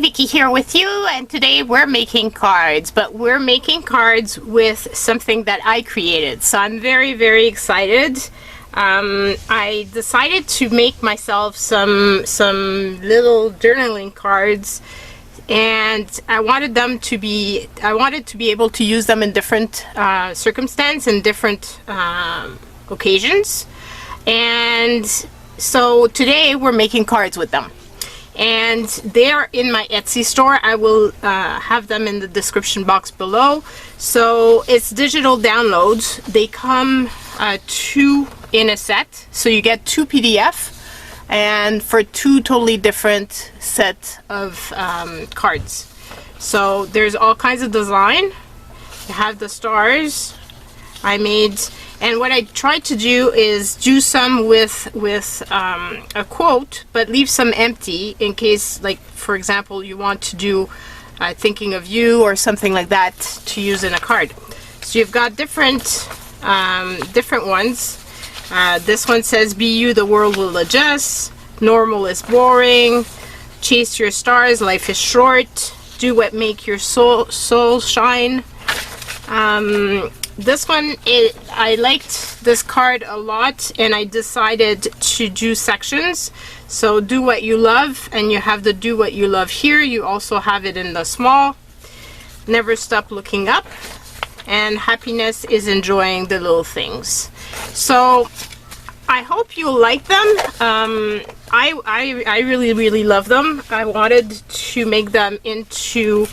Vicky here with you, and today we're making cards, but we're making cards with something that I created, so I'm very excited. I decided to make myself some little journaling cards, and I wanted to be able to use them in different circumstances and different occasions, and so today we're making cards with them. And they are in my Etsy store. I will have them in the description box below. So it's digital downloads. They come 2 in a set, so you get 2 PDF and for 2 totally different set of cards. So there's all kinds of design. You have the stars I made, and what I tried to do is do some with a quote, but leave some empty in case, like for example, you want to do thinking of you or something like that to use in a card. So you've got different ones. This one says, "Be you, the world will adjust. Normal is boring. Chase your stars. Life is short. Do what make your soul shine." This one, I liked this card a lot, and I decided to do sections. So do what you love, and you have the do what you love here. You also have it in the small. Never stop looking up, and happiness is enjoying the little things. So I hope you like them. I really love them. I wanted to make them into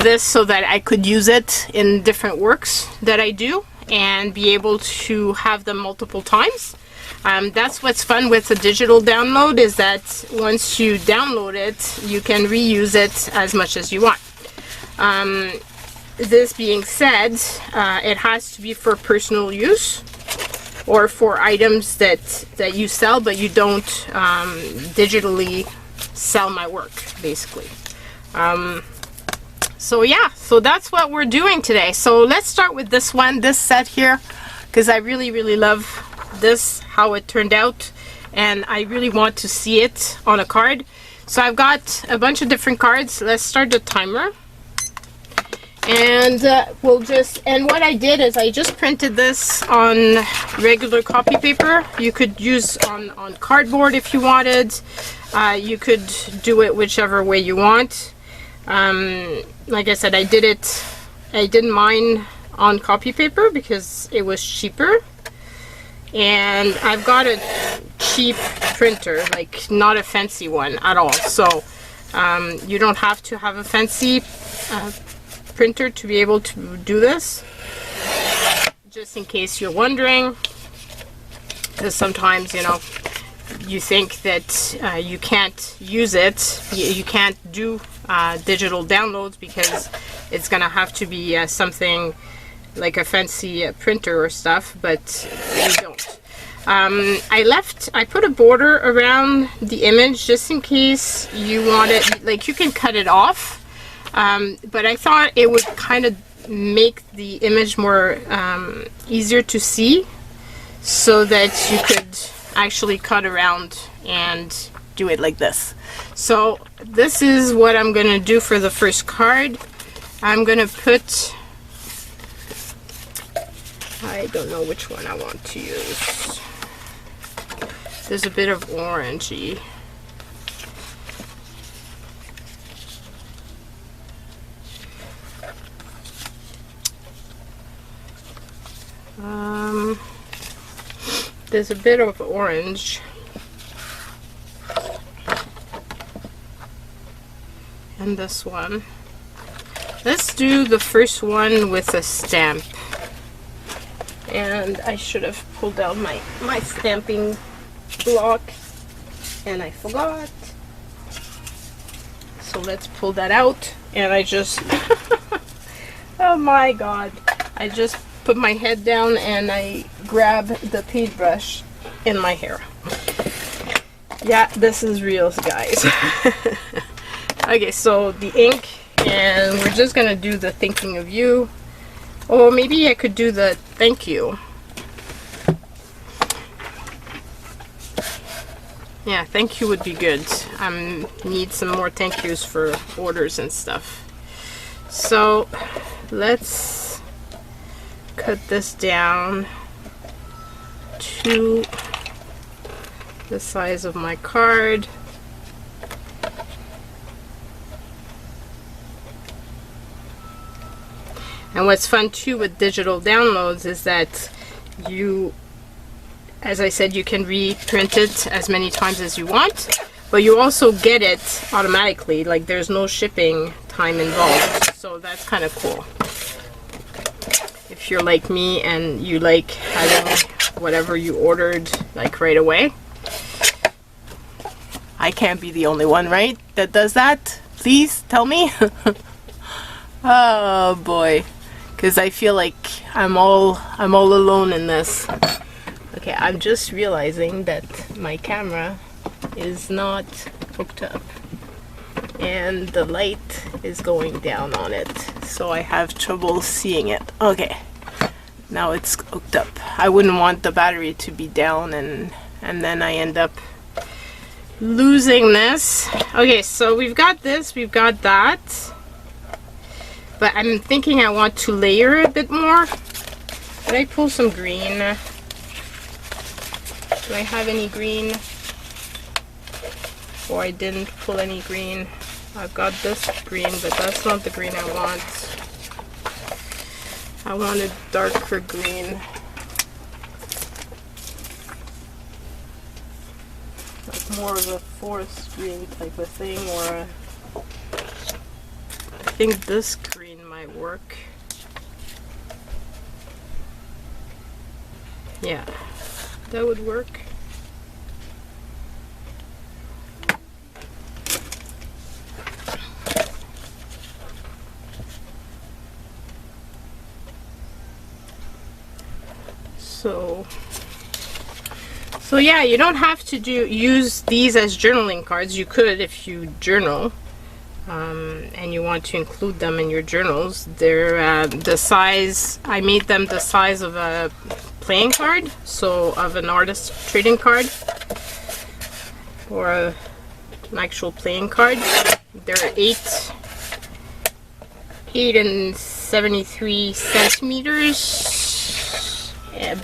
this so that I could use it in different works that I do and be able to have them multiple times. That's what's fun with a digital download, is that once you download it, you can reuse it as much as you want. This being said, it has to be for personal use or for items that you sell, but you don't digitally sell my work, basically. So yeah, so that's what we're doing today. So let's start with this one, this set here, because I really love this, how it turned out, and I really want to see it on a card. So I've got a bunch of different cards. Let's start the timer, and what I did is I just printed this on regular copy paper. You could use on cardboard if you wanted. You could do it whichever way you want. Like I said, I did mine on copy paper because it was cheaper, and I've got a cheap printer, like not a fancy one at all. So you don't have to have a fancy printer to be able to do this, just in case you're wondering, because sometimes, you know, you think that you can't use it, you can't do digital downloads because it's gonna have to be something like a fancy printer or stuff, but you don't. I put a border around the image just in case you want it, like you can cut it off, but I thought it would kind of make the image more easier to see, so that you could actually cut around and do it like this. So this is what I'm gonna do for the first card. I'm gonna put, I don't know which one I want to use. There's a bit of orangey. There's a bit of orange. And this one. Let's do the first one with a stamp. And I should have pulled out my stamping block, and I forgot. So let's pull that out, and I just oh my god, I just put my head down and I grab the paintbrush in my hair. Yeah, this is real, guys. Okay, so the ink, and we're just gonna do the thinking of you. Or maybe I could do the thank you. Yeah, thank you would be good. Need some more thank yous for orders and stuff. So let's cut this down to the size of my card. And what's fun too with digital downloads is that you, as I said, you can reprint it as many times as you want, but you also get it automatically, like there's no shipping time involved. So that's kind of cool. If you're like me and you like having whatever you ordered like right away. I can't be the only one, right, that does that? Please tell me. Oh boy, because I feel like I'm all alone in this. Okay, I'm just realizing that my camera is not hooked up and the light is going down on it, so I have trouble seeing it. Okay, now it's hooked up. I wouldn't want the battery to be down and then I end up losing this. Okay, so we've got this, we've got that, but I'm thinking I want to layer a bit more. Did I pull some green? Do I have any green? Or I didn't pull any green. I've got this green, but that's not the green I want. I want a darker green. Like more of a forest green type of thing, or I think this green might work. Yeah, that would work. So yeah, you don't have to use these as journaling cards. You could if you journal and you want to include them in your journals. They're the size, I made them the size of a playing card, so of an artist trading card or an actual playing card. They're 8 and 73 centimeters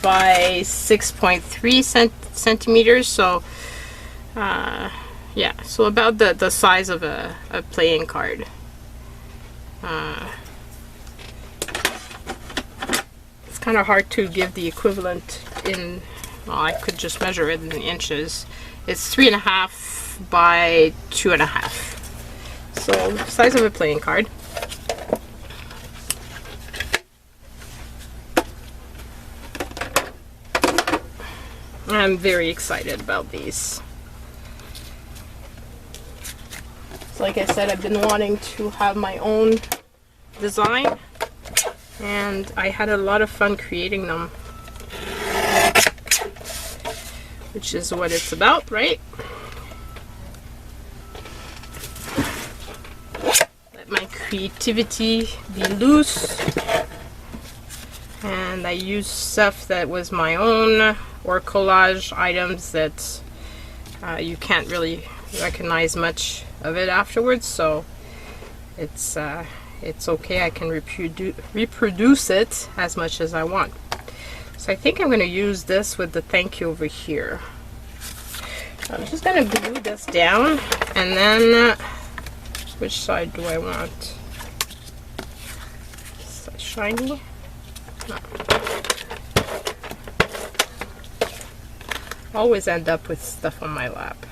by 6.3 centimeters, so yeah, so about the size of a playing card. It's kind of hard to give the equivalent in, well, I could just measure it in inches. It's 3.5 by 2.5, so size of a playing card. I'm very excited about these. So like I said, I've been wanting to have my own design, and I had a lot of fun creating them, which is what it's about, right? Let my creativity be loose, and I used stuff that was my own, or collage items that you can't really recognize much of it afterwards, so it's okay. I can reproduce it as much as I want. So I think I'm going to use this with the thank you over here. I'm just going to glue this down, and then which side do I want? Is that shiny? No. Always end up with stuff on my lap.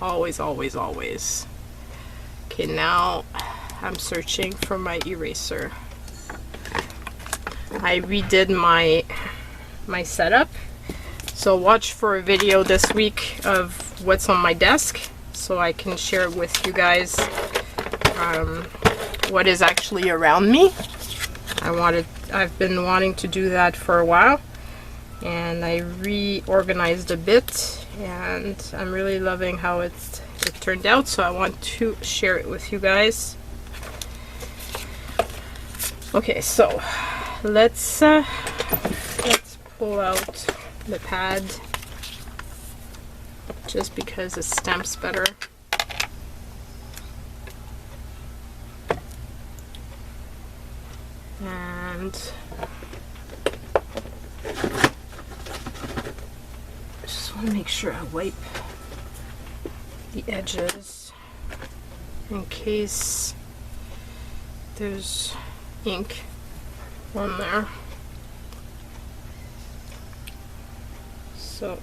Always, always, always. Okay, now I'm searching for my eraser. I redid my setup, so watch for a video this week of what's on my desk, so I can share with you guys what is actually around me. I've been wanting to do that for a while, and I reorganized a bit, and I'm really loving how it turned out, so I want to share it with you guys. Okay, so let's pull out the pad just because it stamps better. And just want to make sure I wipe the edges in case there's ink on there. So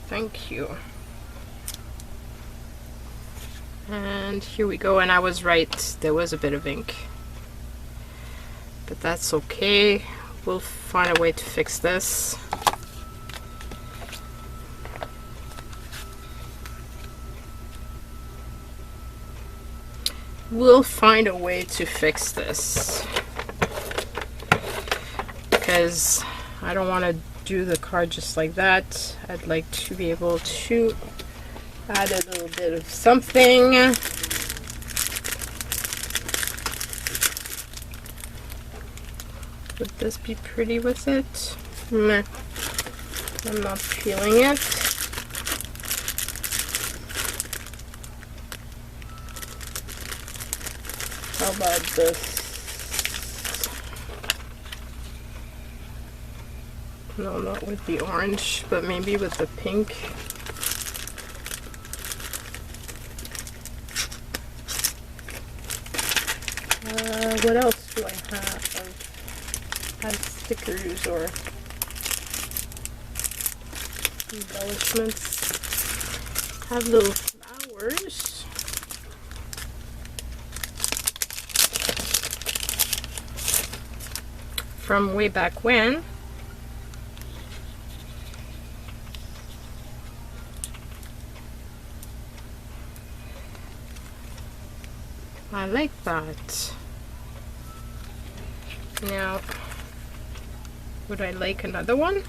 thank you. And here we go, and I was right, there was a bit of ink, but that's okay. We'll find a way to fix this. We'll find a way to fix this because I don't want to do the card just like that. I'd like to be able to add a little bit of something. Would this be pretty with it? Meh. I'm not feeling it. How about this? No, not with the orange, but maybe with the pink. What else do I have? I have stickers or embellishments. I have little flowers. From way back when. I like that. Now, would I like another one?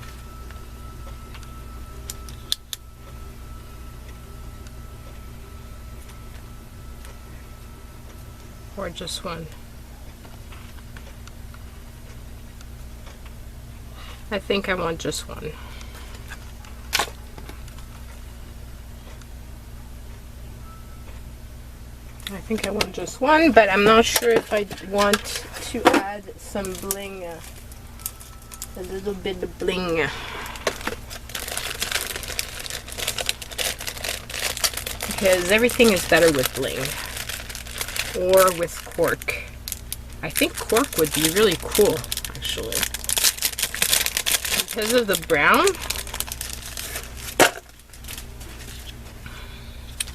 Or just one? I think I want just one. I think I want just one, but I'm not sure if I want to add some bling, a little bit of bling. Because everything is better with bling or with cork. I think cork would be really cool, actually. Because of the brown.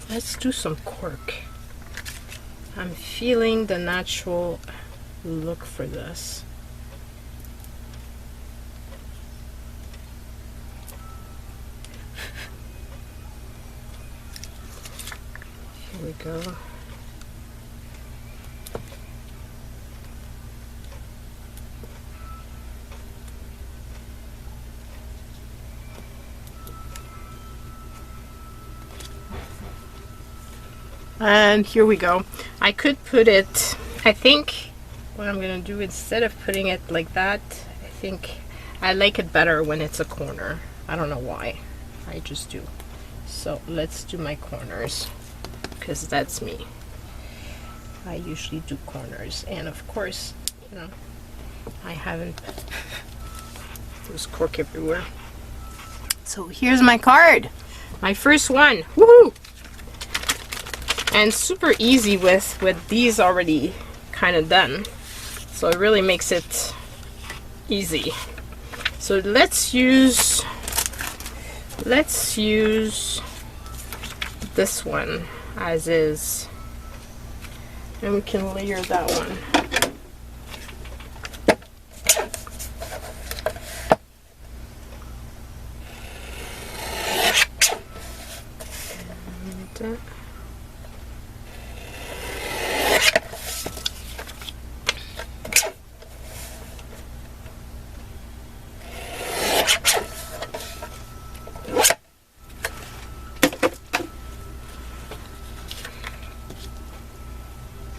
Let's do some cork. I'm feeling the natural look for this. Here we go. And here we go. I could put it, I think what I'm going to do instead of putting it like that, I think I like it better when it's a corner. I don't know why. I just do. So let's do my corners because that's me. I usually do corners. And of course, you know, I haven't, there's cork everywhere. So here's my card. My first one. Woohoo! And super easy with these already kind of done, so it really makes it easy. So let's use this one as is, and we can layer that one. And,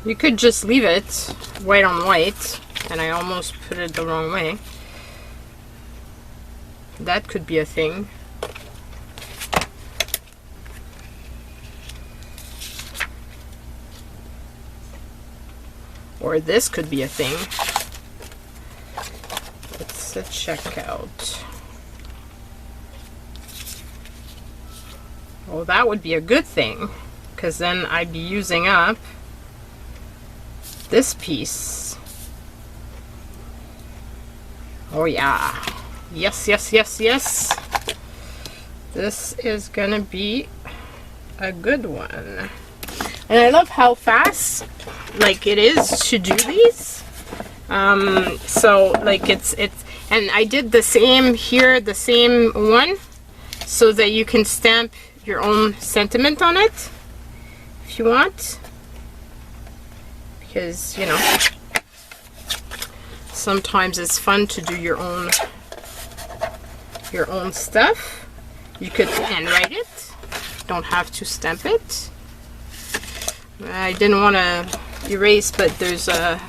you could just leave it white on white, and I almost put it the wrong way. That could be a thing. Or this could be a thing. Let's check out. Well, that would be a good thing, because then I'd be using up this piece. Oh yeah. Yes, yes, yes, yes. This is gonna be a good one. And I love how fast like it is to do these. So like it's and I did the same here, the same one, so that you can stamp your own sentiment on it if you want, because you know sometimes it's fun to do your own stuff. You could handwrite it, don't have to stamp it. I didn't want to erase, but there's a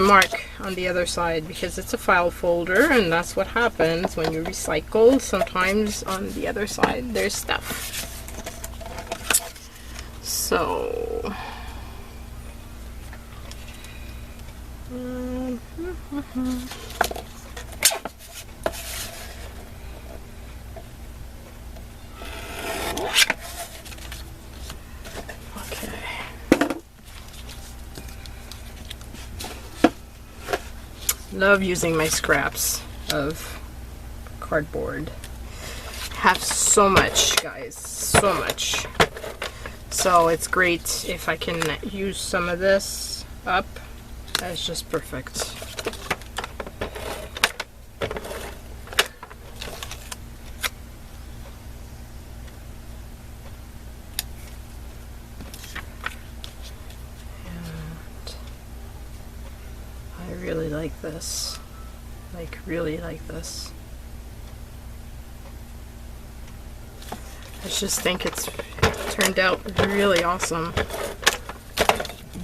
mark on the other side because it's a file folder, and that's what happens when you recycle. Sometimes on the other side there's stuff. So love using my scraps of cardboard. Have so much, guys, so much. So it's great if I can use some of this up. That's just perfect. Really like this, like really like this. I just think it turned out really awesome,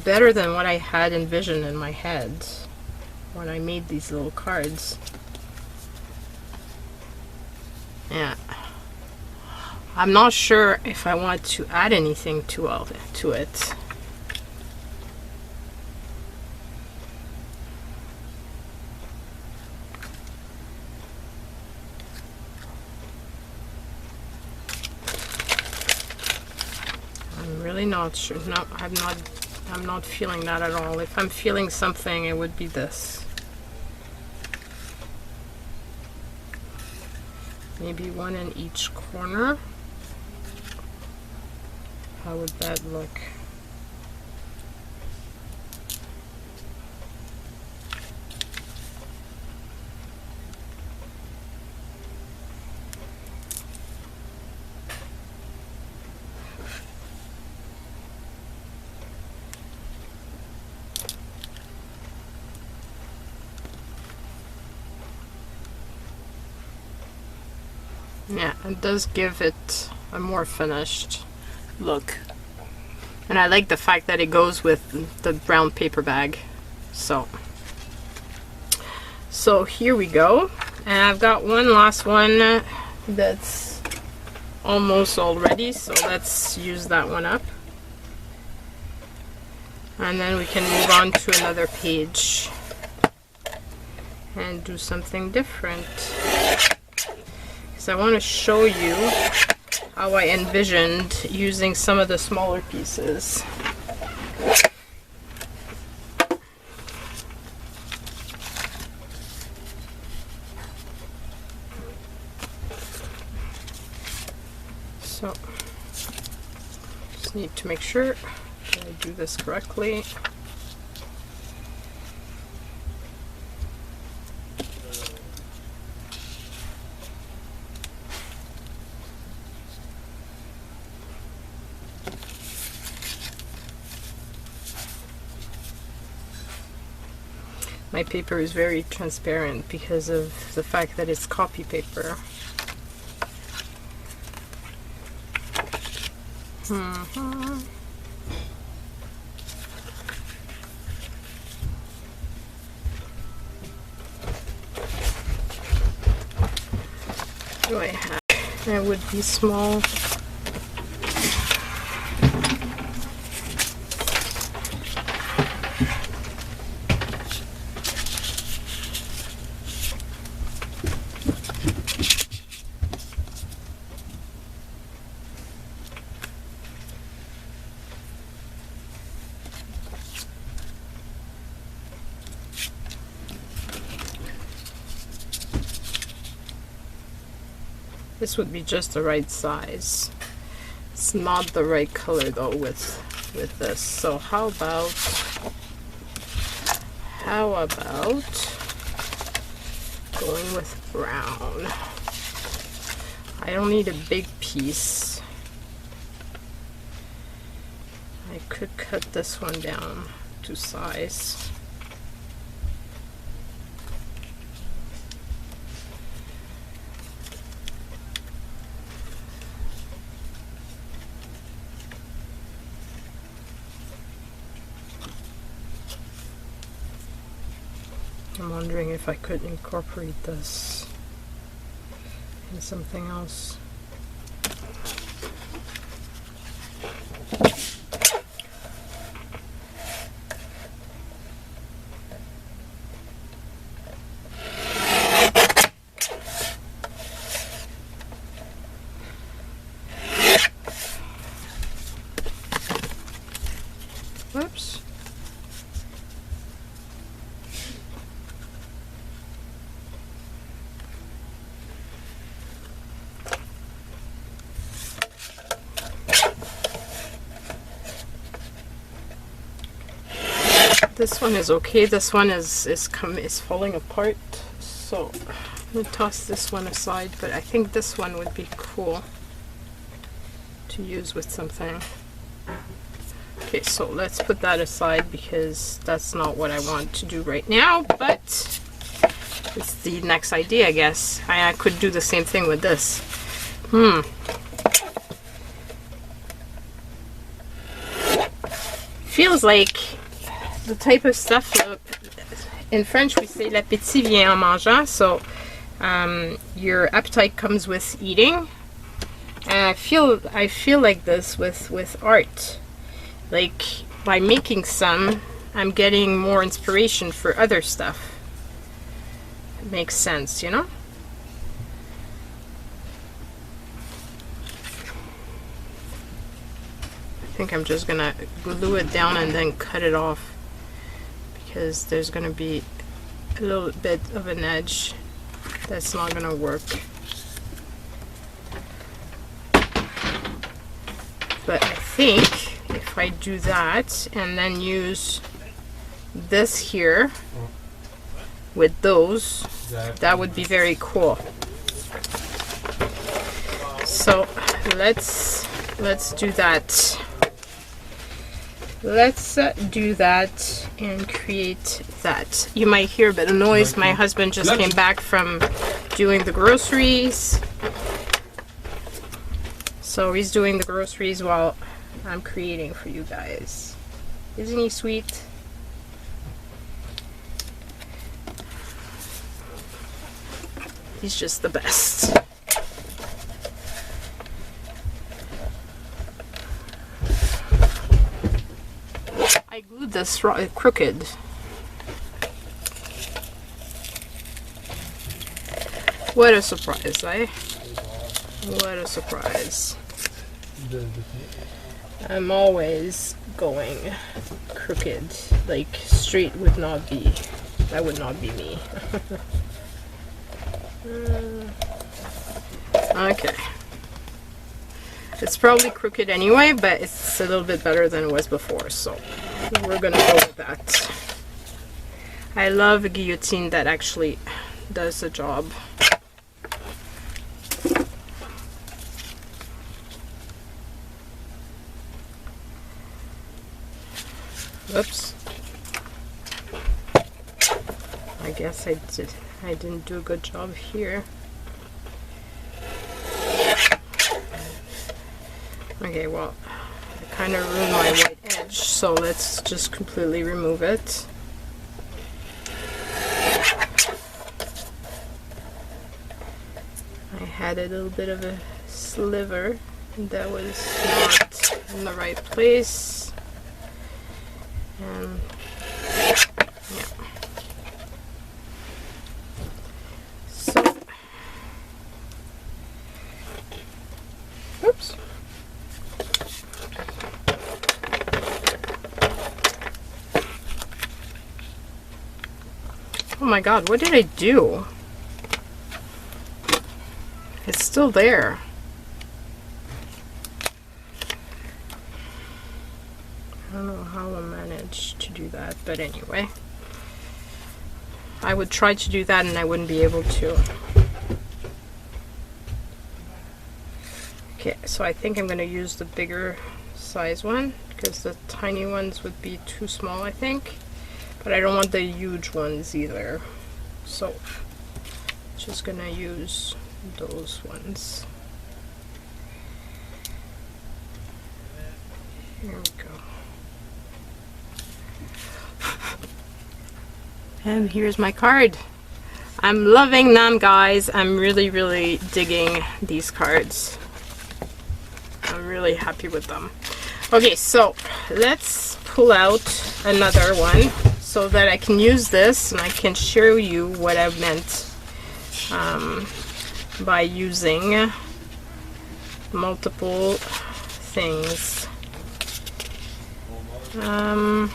better than what I had envisioned in my head when I made these little cards. Yeah, I'm not sure if I want to add anything to it. Not sure. No, I'm not feeling that at all. If I'm feeling something, it would be this. Maybe one in each corner. How would that look? Yeah, it does give it a more finished look. And I like the fact that it goes with the brown paper bag. So here we go. And I've got one last one that's almost all ready. So let's use that one up. And then we can move on to another page and do something different. So I want to show you how I envisioned using some of the smaller pieces. So just need to make sure that I do this correctly. My paper is very transparent because of the fact that it's copy paper. Do I have? It would be small. This would be just the right size. It's not the right color though with this. So how about going with brown? I don't need a big piece. I could cut this one down to size. I'm wondering if I could incorporate this in something else. Whoops. This one is okay. This one is falling apart. So I'm gonna toss this one aside, but I think this one would be cool to use with something. Okay, so let's put that aside because that's not what I want to do right now, but it's the next idea, I guess. I could do the same thing with this. Feels like the type of stuff, in French we say l'appétit vient en mangeant, so your appetite comes with eating. And I feel like this with art. Like by making some, I'm getting more inspiration for other stuff. It makes sense, you know? I think I'm just gonna glue it down and then cut it off because there's gonna be a little bit of an edge that's not gonna work. But I think if I do that and then use this here with those, that would be very cool. So let's do that. Let's do that and create that. You might hear a bit of noise. My husband just came back from doing the groceries. So he's doing the groceries while I'm creating for you guys. Isn't he sweet? He's just the best. I glued this crooked. What a surprise, eh? What a surprise. I'm always going crooked. Like straight would not be, that would not be me. Okay. It's probably crooked anyway, but it's a little bit better than it was before, so we're gonna go with that. I love a guillotine that actually does the job. Oops. I guess I didn't do a good job here. Okay, well, I kind of ruined my white edge, so let's just completely remove it. I had a little bit of a sliver that was not in the right place. And yeah. So, oops. Oh my god, what did I do? It's still there. I don't know how I managed to do that, but anyway. I would try to do that and I wouldn't be able to. Okay, so I think I'm going to use the bigger size one because the tiny ones would be too small, I think. But I don't want the huge ones either. So, just going to use those ones. There we go. And here's my card. I'm loving them, guys. I'm really digging these cards. I'm really happy with them. Okay, so let's pull out another one so that I can use this and I can show you what I meant by using multiple things. Don't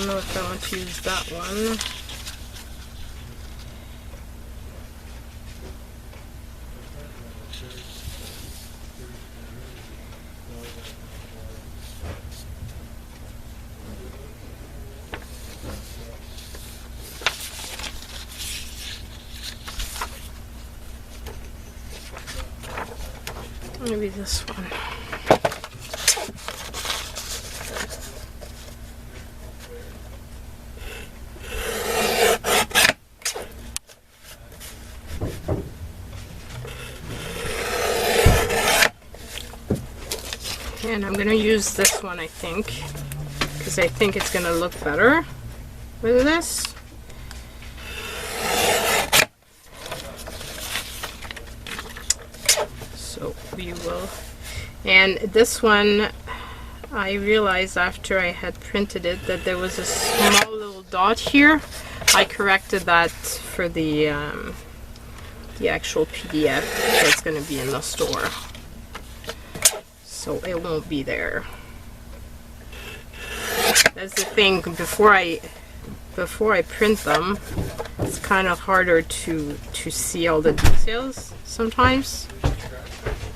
know if I want to use that one. Maybe this one. And I'm going to use this one, I think, because I think it's going to look better with this. So we will, and this one I realized after I had printed it that there was a small little dot here. I corrected that for the actual PDF that's going to be in the store, so it won't be there. That's the thing, before I print them, it's kind of harder to see all the details sometimes.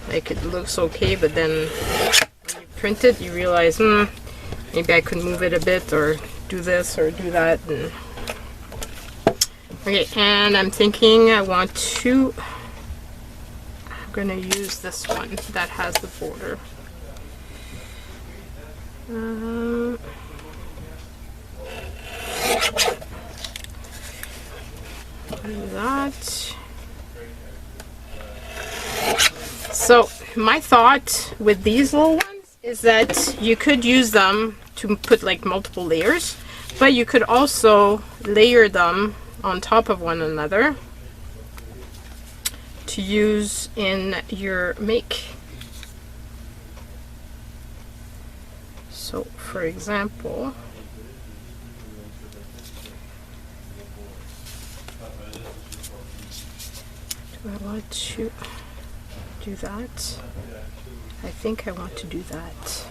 Like, it looks okay, but then when you print it, you realize, maybe I could move it a bit, or do this, or do that. And okay, and I'm thinking I'm gonna use this one that has the border. That. So my thought with these little ones is that you could use them to put like multiple layers, but you could also layer them on top of one another to use in your make. So for example, do I want to do that? I think I want to do that.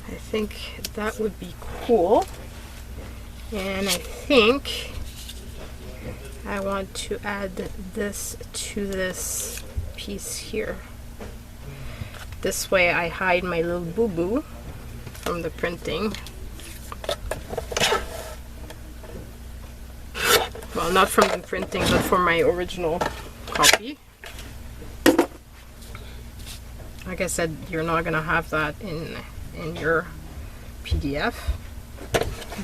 I think that would be cool. And I think I want to add this to this piece here. This way I hide my little boo-boo from the printing. Well, not from the printing, but for my original copy. Like I said, you're not gonna have that in your PDF,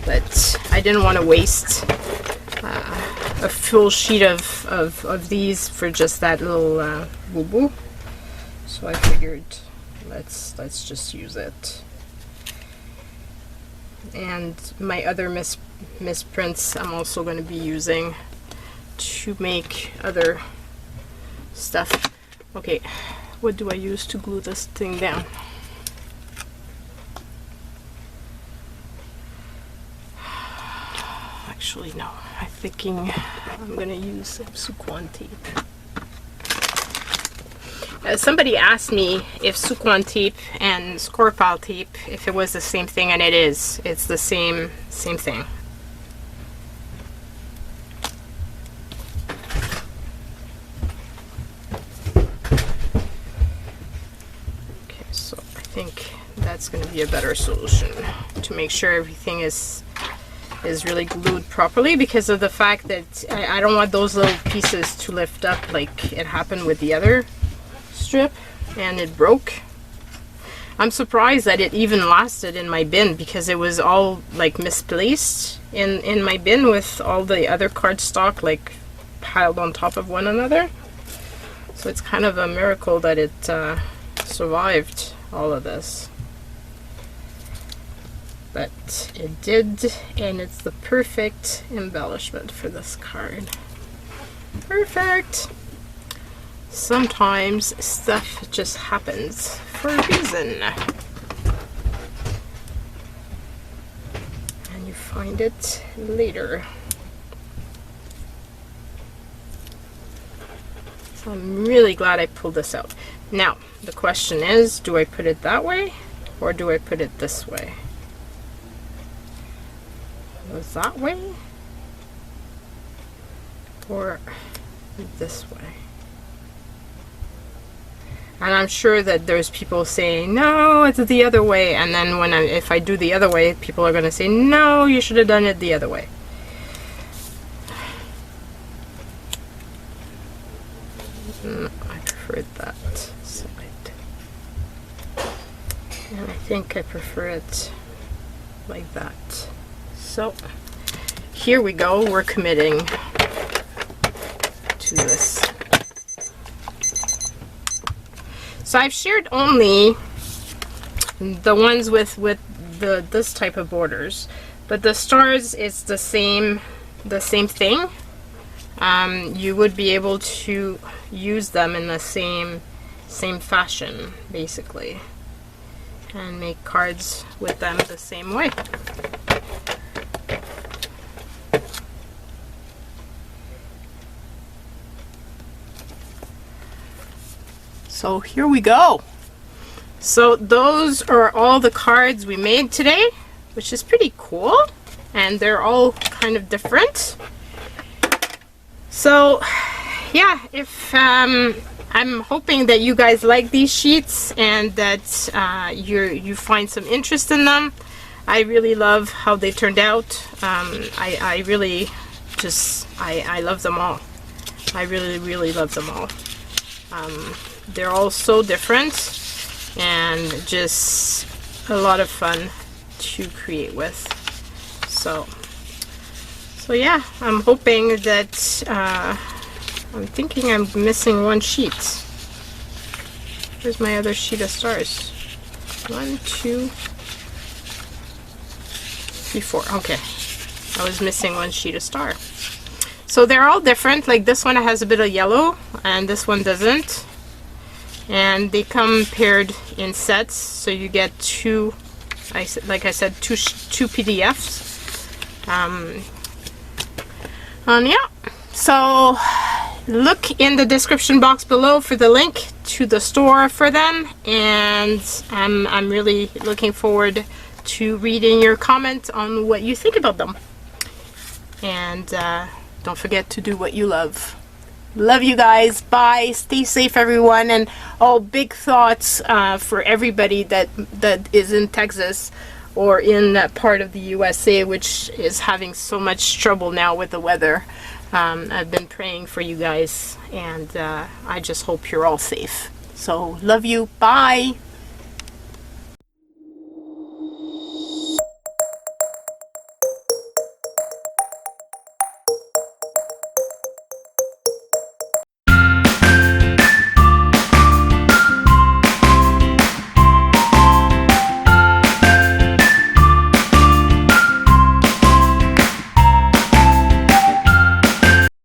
but I didn't want to waste a full sheet of these for just that little boo-boo. So I figured let's just use it. And my other misprints I'm also going to be using to make other stuff. Okay, what do I use to glue this thing down? Actually, no. I'm thinking I'm going to use some Suquan tape. Somebody asked me if Suquan tape and score pile tape, if it was the same thing, and it is. It's the same thing. Okay, so I think that's going to be a better solution to make sure everything is really glued properly, because of the fact that I don't want those little pieces to lift up like it happened with the other strip and it broke. I'm surprised that it even lasted in my bin, because it was all like misplaced in my bin with all the other cardstock like piled on top of one another. So it's kind of a miracle that it survived all of this. But it did, and it's the perfect embellishment for this card. Perfect! Sometimes stuff just happens for a reason. And you find it later. So I'm really glad I pulled this out. Now, the question is, do I put it that way, or do I put it this way? Was that way, or this way? And I'm sure that there's people saying no, it's the other way, and then if I do the other way, people are going to say no, you should have done it the other way. I preferred that side, and I think I prefer it like that. So here we go, we're committing to this. So I've shared only the ones with this type of borders, but the stars is the same thing. You would be able to use them in the same fashion, basically, and make cards with them the same way. So here we go. So those are all the cards we made today, which is pretty cool, and they're all kind of different. So yeah, if I'm hoping that you guys like these sheets and that you find some interest in them. I really love how they turned out. I really just I love them all. I really love them all. They're all so different and just a lot of fun to create with. So yeah, I'm hoping that I'm thinking I'm missing one sheet. Where's my other sheet of stars? 1, 2, 3, 4. Okay, I was missing one sheet of star. So they're all different. Like this one has a bit of yellow and this one doesn't. And they come paired in sets, so you get two, like I said, two PDFs. And yeah, so look in the description box below for the link to the store for them, and I'm really looking forward to reading your comment on what you think about them. And don't forget to do what you love. Love you guys. Bye. Stay safe, everyone. And all big thoughts for everybody that is in Texas or in that part of the USA, which is having so much trouble now with the weather. I've been praying for you guys, and I just hope you're all safe. So love you. Bye.